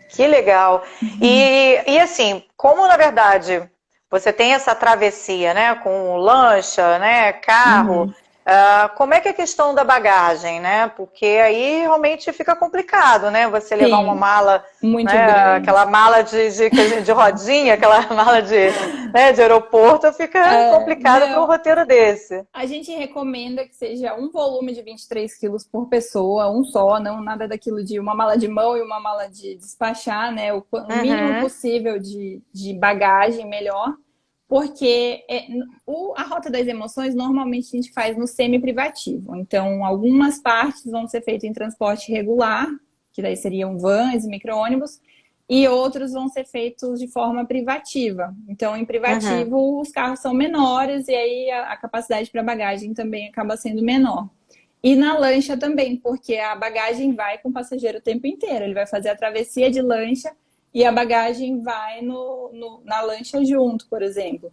Que legal. E assim, como na verdade você tem essa travessia, né, com lancha, né, carro, como é que é a questão da bagagem, né? Porque aí realmente fica complicado, né? Você levar uma Sim, mala, muito né, grande. aquela mala de rodinha, aquela mala de aeroporto, fica complicado para um Não, roteiro desse. a gente recomenda que seja um volume de 23 quilos por pessoa, um só, não nada daquilo de uma mala de mão e uma mala de despachar, né? O mínimo Uhum, possível de bagagem, melhor. Porque a Rota das Emoções normalmente a gente faz no semi-privativo. Então, algumas partes vão ser feitas em transporte regular, que daí seriam vans e micro-ônibus, e outros vão ser feitos de forma privativa. Então, em uhum. privativo, os carros são menores e aí a capacidade para bagagem também acaba sendo menor. E na lancha também, porque a bagagem vai com o passageiro o tempo inteiro. Ele vai fazer a travessia de lancha e a bagagem vai na lancha junto, por exemplo.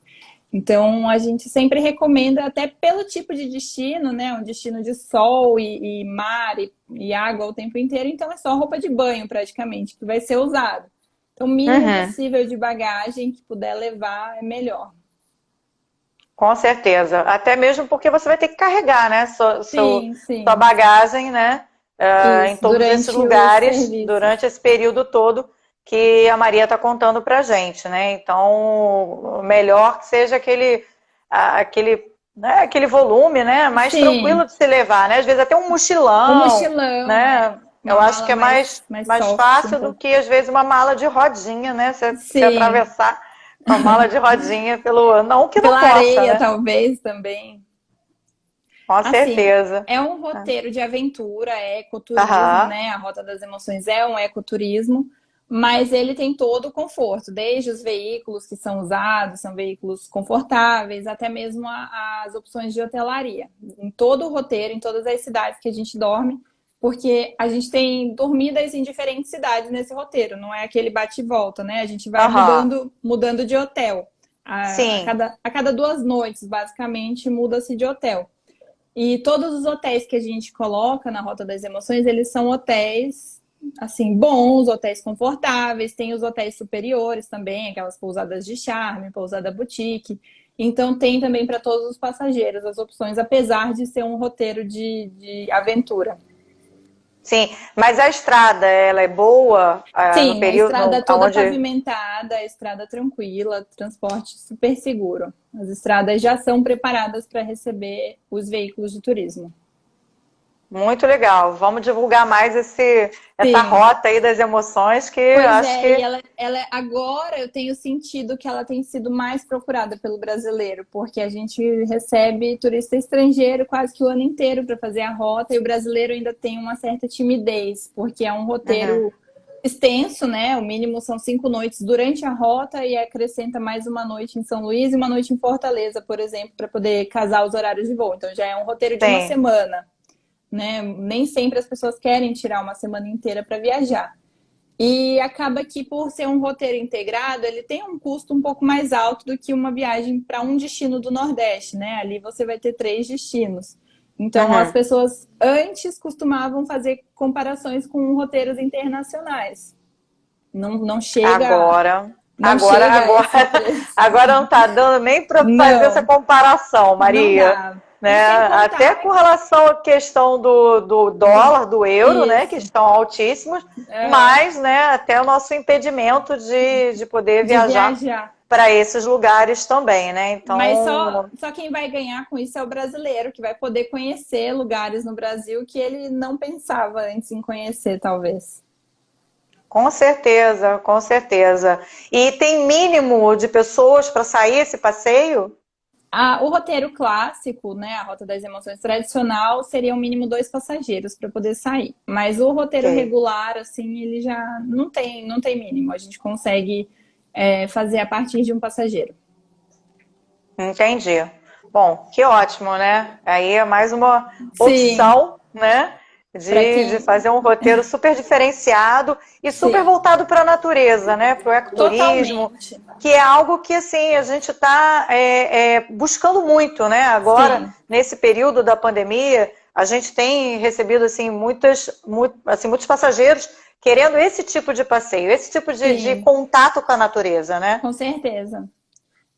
Então, a gente sempre recomenda, até pelo tipo de destino, né? Um destino de sol e mar e água o tempo inteiro, então é só roupa de banho, praticamente, que vai ser usado. Então, o mínimo Uhum. possível de bagagem que puder levar é melhor. Com certeza. Até mesmo porque você vai ter que carregar, né, Sim, sua sim. bagagem, né, em Isso, todos esses durante o lugares serviço. durante esse período todo que a Maria está contando pra gente, né? Então, melhor que seja aquele volume, né, mais tranquilo Sim, de se levar, né? Às vezes até um um mochilão, mochilão, né? Eu uma acho mala que é mais mais soft um fácil do pouco. que às vezes uma mala de rodinha, né? Você Sim, atravessar com a mala de rodinha pelo. Não que não pela possa, areia né? talvez também. Com Assim, certeza. é um roteiro de aventura, é ecoturismo, Aham. né? A Rota das Emoções é um ecoturismo, mas ele tem todo o conforto, desde os veículos que são usados, são veículos confortáveis, até mesmo as opções de hotelaria. Em todo o roteiro, em todas as cidades que a gente dorme, porque a gente tem dormidas em diferentes cidades nesse roteiro, não é aquele bate e volta, né? A gente vai Aham. mudando de hotel. Sim. A cada 2 noites, basicamente, muda-se de hotel. E todos os hotéis que a gente coloca na Rota das Emoções, eles são hotéis, assim, bons, hotéis confortáveis. Tem os hotéis superiores também, aquelas pousadas de charme, pousada boutique. Então, tem também para todos os passageiros as opções, apesar de ser um roteiro de aventura. Sim. Mas a estrada, ela é boa, no Sim, a período estrada toda onde. pavimentada, a estrada tranquila, transporte super seguro. As estradas já são preparadas para receber os veículos de turismo. Muito legal. Vamos divulgar mais essa Sim. rota aí das emoções, que eu Pois acho é, e que. ela agora eu tenho sentido que ela tem sido mais procurada pelo brasileiro, porque a gente recebe turista estrangeiro quase que o ano inteiro para fazer a rota, e o brasileiro ainda tem uma certa timidez, porque é um Uhum. roteiro extenso, né? O mínimo são 5 noites durante a rota e acrescenta mais uma noite em São Luís e uma noite em Fortaleza, por exemplo, para poder casar os horários de voo. Então já é um roteiro de uma Sim. semana, né? Nem sempre as pessoas querem tirar uma semana inteira para viajar. E acaba que, por ser um roteiro integrado, ele tem um custo um pouco mais alto do que uma viagem para um destino do Nordeste, né? Ali você vai ter 3 destinos. Então, as Uhum. pessoas antes costumavam fazer comparações com roteiros internacionais. Não chega, Agora, não agora, chega a agora, esse preço. agora não está dando nem para fazer essa Não, comparação, não Maria. dá. E Né? sem Até contar com relação à questão do dólar, do euro, né, que isso, estão altíssimos, mas, né, até o nosso impedimento de poder de viajar viajar. para esses lugares também, né? Mas Então, só quem vai ganhar com isso é o brasileiro, que vai poder conhecer lugares no Brasil que ele não pensava antes em conhecer, talvez. com certeza, com certeza. E tem mínimo de pessoas para sair esse passeio? O roteiro clássico, né, a Rota das Emoções tradicional, seria um mínimo 2 passageiros para poder sair. Mas o roteiro Ok, regular, assim, ele já não tem mínimo. A gente consegue fazer a partir de um passageiro. entendi. Bom, que ótimo, né? Aí é mais uma Sim, opção, né? de fazer um roteiro super diferenciado e super Sim. voltado para a natureza, né? Para o ecoturismo, Totalmente. que é algo que assim, a gente está buscando muito, né? Agora, Sim. nesse período da pandemia, a gente tem recebido assim, muitos passageiros querendo esse tipo de passeio, esse tipo de Sim, contato com a natureza, né? com certeza.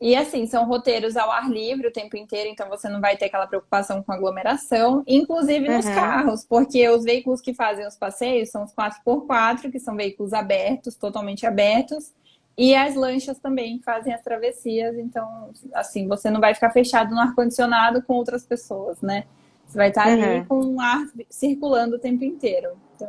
E assim, são roteiros ao ar livre o tempo inteiro, então você não vai ter aquela preocupação com aglomeração, inclusive nos Uhum. carros, porque os veículos que fazem os passeios são os 4x4, que são veículos abertos, totalmente abertos, e as lanchas também fazem as travessias, então, assim, você não vai ficar fechado no ar-condicionado com outras pessoas, né? Você vai estar ali Uhum. com o ar circulando o tempo inteiro. Então,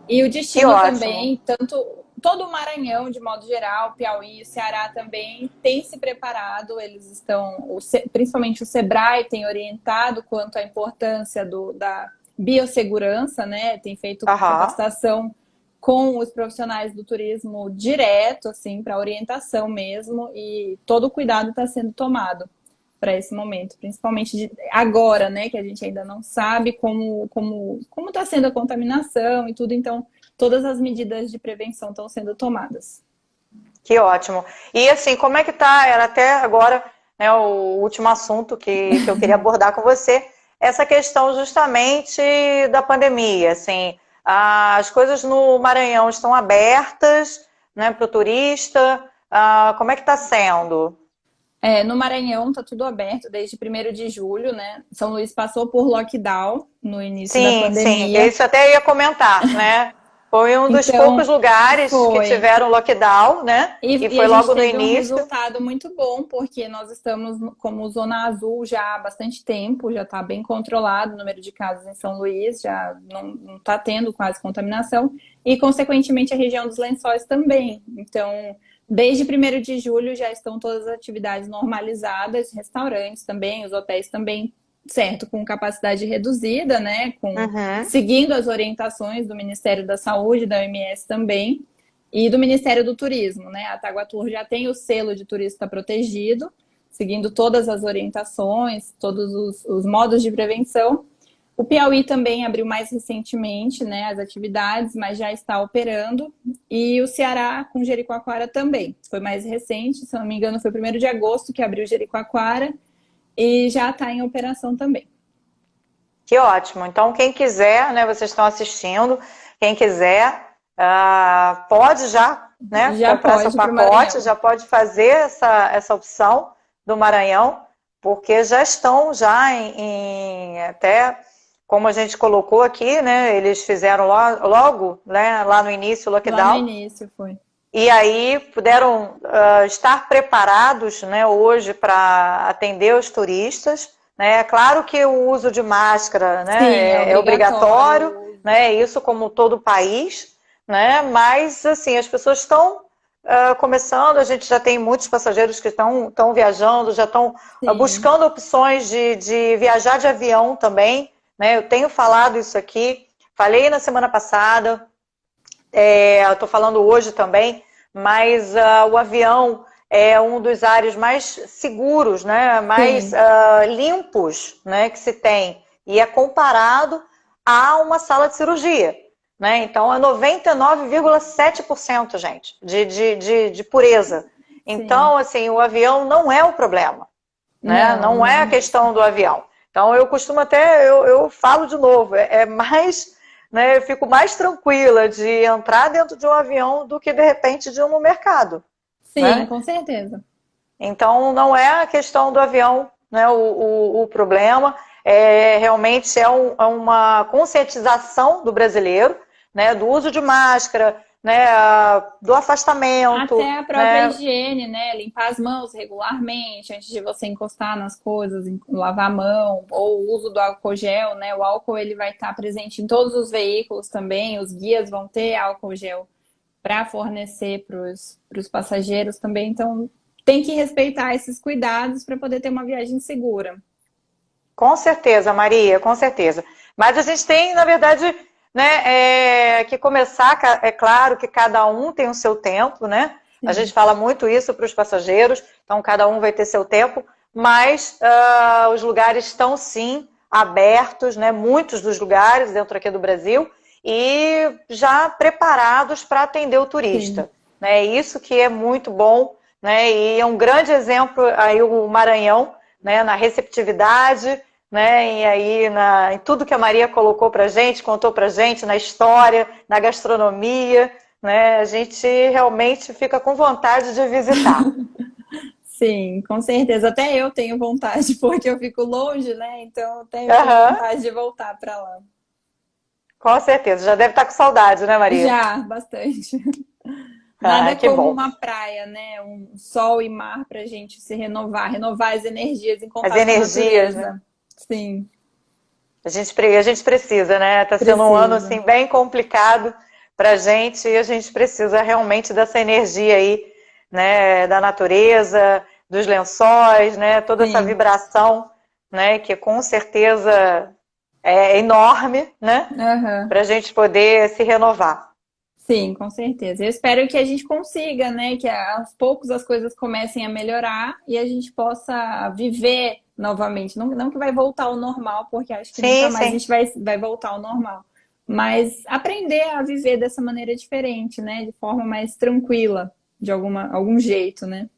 e o Que destino ótimo. também, tanto todo o Maranhão, de modo geral, Piauí, o Ceará também tem se preparado, eles estão, principalmente o Sebrae tem orientado quanto à importância da biossegurança, né? Tem feito Aham. capacitação com os profissionais do turismo direto, assim, para orientação mesmo, e todo o cuidado está sendo tomado para esse momento, principalmente agora, né, que a gente ainda não sabe como está sendo a contaminação e tudo, então todas as medidas de prevenção estão sendo tomadas. Que ótimo. E assim, como é que tá? Era até agora, né, o último assunto que eu queria abordar com você, essa questão justamente da pandemia. Assim, as coisas no Maranhão estão abertas, né, para o turista. Como é que está sendo? No Maranhão está tudo aberto desde 1º de julho, né? São Luís passou por lockdown no início da Sim, sim. pandemia, Isso até ia comentar, né? Foi um dos poucos então lugares que foi. tiveram lockdown, né? E E foi a gente logo no teve um início. resultado muito bom, porque nós estamos como zona azul já há bastante tempo, já está bem controlado o número de casos em São Luís, já não está tendo quase contaminação, e consequentemente a região dos Lençóis também. Então, desde 1º de julho já estão todas as atividades normalizadas, restaurantes também, os hotéis também, certo, com capacidade reduzida, né? Uhum. Seguindo as orientações do Ministério da Saúde, da OMS também e do Ministério do Turismo, né? A Taguatur já tem o selo de turista protegido, seguindo todas as orientações, todos os modos de prevenção. O Piauí também abriu mais recentemente, né, as atividades, mas já está operando. E o Ceará com Jericoacoara também. Foi mais recente, se não me engano, foi 1º de agosto que abriu Jericoacoara e já está em operação também. Que ótimo. Então, quem quiser, né, vocês estão assistindo, quem quiser, pode já, né, Já comprar seu pode para o pacote, Maranhão. já pode fazer essa opção do Maranhão, porque já estão já até, como a gente colocou aqui, né, eles fizeram logo, né, lá no início o Lá no lockdown, início foi. e aí puderam estar preparados, né, hoje para atender os turistas. Né? É claro que o uso de máscara, Sim, é né, é obrigatório obrigatório, o uso. né, isso como todo o país, né, mas assim, as pessoas estão começando, a gente já tem muitos passageiros que estão viajando, já estão Sim. buscando opções de viajar de avião também. Né? Eu tenho falado isso aqui, falei na semana passada, estou falando hoje também, mas o avião é um dos ares mais seguros, né, mais Sim, limpos, né, que se tem. E é comparado a uma sala de cirurgia. Né? Então é 99,7%, gente, de pureza. sim. Então, assim, o avião não é o problema. Né? Não, Não é a não mesmo. questão do avião. Então eu costumo até, eu falo de novo, é mais, né, eu fico mais tranquila de entrar dentro de um avião do que de repente de um mercado. Sim, Né? com certeza. Então não é a questão do avião, né, o problema, realmente é uma conscientização do brasileiro, né, do uso de máscara, né, do afastamento, Até a própria né, higiene, né? Limpar as mãos regularmente antes de você encostar nas coisas, lavar a mão, ou o uso do álcool gel, né? O álcool ele vai estar presente em todos os veículos também, os guias vão ter álcool gel para fornecer para os passageiros também. Então, tem que respeitar esses cuidados para poder ter uma viagem segura. Com certeza, Maria, com certeza. Mas a gente tem, na verdade, né, que começar, é claro que cada um tem o seu tempo, né? A gente Sim, fala muito isso para os passageiros, então cada um vai ter seu tempo, mas os lugares estão sim abertos, né, muitos dos lugares dentro aqui do Brasil, e já preparados para atender o turista. Sim. Né? Isso que é muito bom, né? E é um grande exemplo aí o Maranhão, né, na receptividade, né, e aí em tudo que a Maria colocou para a gente, contou para a gente, na história, na gastronomia, né, a gente realmente fica com vontade de visitar. Sim, com certeza. Até eu tenho vontade, porque eu fico longe, né? Então eu tenho Aham, vontade de voltar para lá. com certeza. Já deve estar com saudade, né, Maria? Já, bastante. Ah, Nada que como bom. uma praia, né? Um sol e mar para a gente se renovar as energias em As contato com a energias, né? natureza. Sim, A gente precisa, né? Está sendo um ano precisa. assim bem complicado para a gente e a gente precisa realmente dessa energia aí, né? Da natureza, dos lençóis, né? Toda essa Sim. vibração, né? Que com certeza é enorme, né? Aham. Para a gente poder se renovar. Sim, com certeza. Eu espero que a gente consiga, né? Que aos poucos as coisas comecem a melhorar e a gente possa viver novamente. Não, não que vai voltar ao normal, porque acho que nunca Sim, mais a sim. gente vai voltar ao normal. Mas aprender a viver dessa maneira diferente, né? De forma mais tranquila, de algum jeito, né?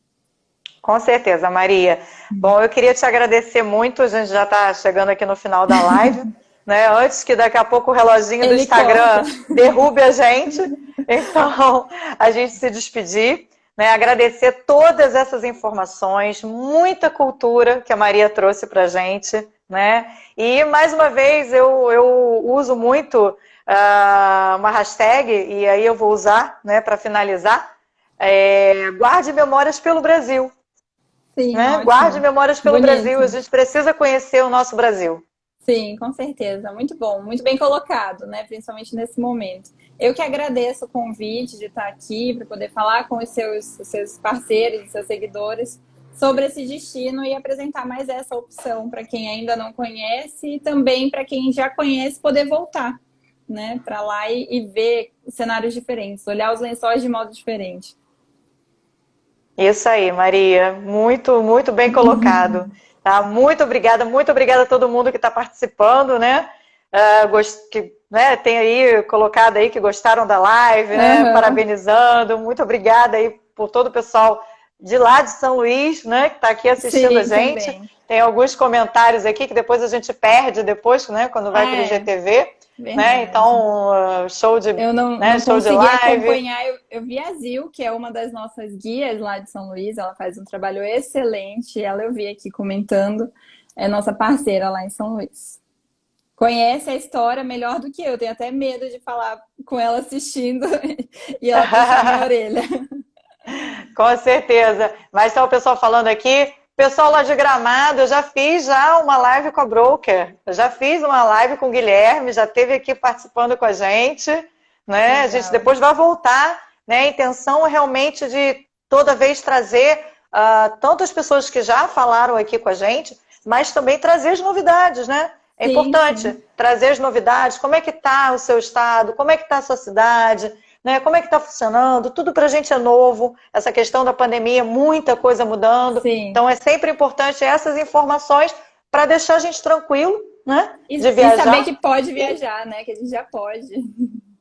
Com certeza, Maria. Bom, eu queria te agradecer muito, a gente já está chegando aqui no final da live, né? Antes que daqui a pouco o reloginho do Ele corta. Instagram derrube a gente. Então, a gente se despedir, né? Agradecer todas essas informações, muita cultura que a Maria trouxe para a gente, né? E, mais uma vez, eu uso muito uma hashtag, e aí eu vou usar, né, para finalizar, guarde memórias pelo Brasil. Sim, Né? Guarde ótimo. memórias pelo Brasil, a Bonito. gente precisa conhecer o nosso Brasil. Sim, com certeza. Muito bom, muito bem colocado, né? Principalmente nesse momento. Eu que agradeço o convite de estar aqui para poder falar com os seus parceiros, os seus seguidores sobre esse destino e apresentar mais essa opção para quem ainda não conhece e também para quem já conhece poder voltar, né? Para lá e ver cenários diferentes, olhar os lençóis de modo diferente. Isso aí, Maria. Muito, muito bem colocado. Tá? Muito obrigada a todo mundo que está participando, né? Que, né? Tem aí colocado aí que gostaram da live, né? Aham. Parabenizando. Muito obrigada aí por todo o pessoal de lá de São Luís, né? Que está aqui assistindo a Sim, gente. também. Tem alguns comentários aqui que depois a gente perde depois, né? Quando vai Ah, para o é, IGTV, né? verdade. Então, show de, Eu não, né? não Show de consegui live. acompanhar. Eu vi a Zil, que é uma das nossas guias lá de São Luís. Ela faz um trabalho excelente. Ela eu vi aqui comentando. É nossa parceira lá em São Luís. Conhece a história melhor do que eu. Tenho até medo de falar com ela assistindo e ela puxar minha orelha. Com certeza. Mas está o pessoal falando aqui. Pessoal lá de Gramado, eu já fiz uma live com a Broker. Eu já fiz uma live com o Guilherme, já esteve aqui participando com a gente. Né? A gente Legal. depois vai voltar. Né? A intenção é realmente de toda vez trazer tanto as pessoas que já falaram aqui com a gente, mas também trazer as novidades, né? É Sim, importante sim. trazer as novidades, como é que está o seu estado, como é que está a sua cidade, né? Como é que está funcionando, tudo para a gente é novo, essa questão da pandemia, muita coisa mudando, Sim. então é sempre importante essas informações para deixar a gente tranquilo, né? De E saber viajar que pode e viajar, né? Que a gente já pode.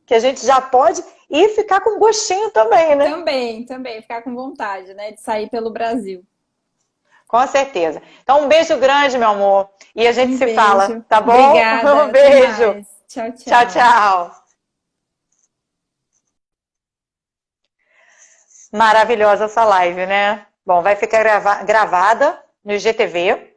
que a gente já pode e ficar com gostinho também, né? Também, ficar com vontade, né? De sair pelo Brasil. Com certeza. Então, um beijo grande, meu amor. E a gente Um se fala, beijo. tá bom? Obrigada. Um Até beijo. mais. Tchau, Tchau, tchau. tchau. Maravilhosa essa live, né? Bom, vai ficar gravada no IGTV.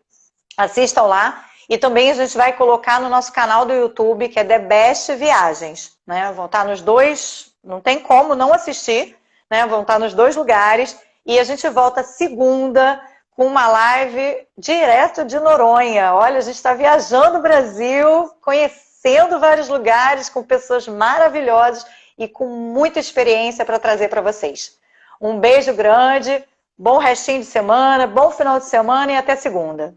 Assistam lá. E também a gente vai colocar no nosso canal do YouTube, que é The Best Viagens. Né? Vão estar nos dois, não tem como não assistir, né? Vão estar nos dois lugares. E a gente volta segunda com uma live direto de Noronha. Olha, a gente está viajando o Brasil, conhecendo vários lugares, com pessoas maravilhosas e com muita experiência para trazer para vocês. Um beijo grande, bom restinho de semana, bom final de semana e até segunda.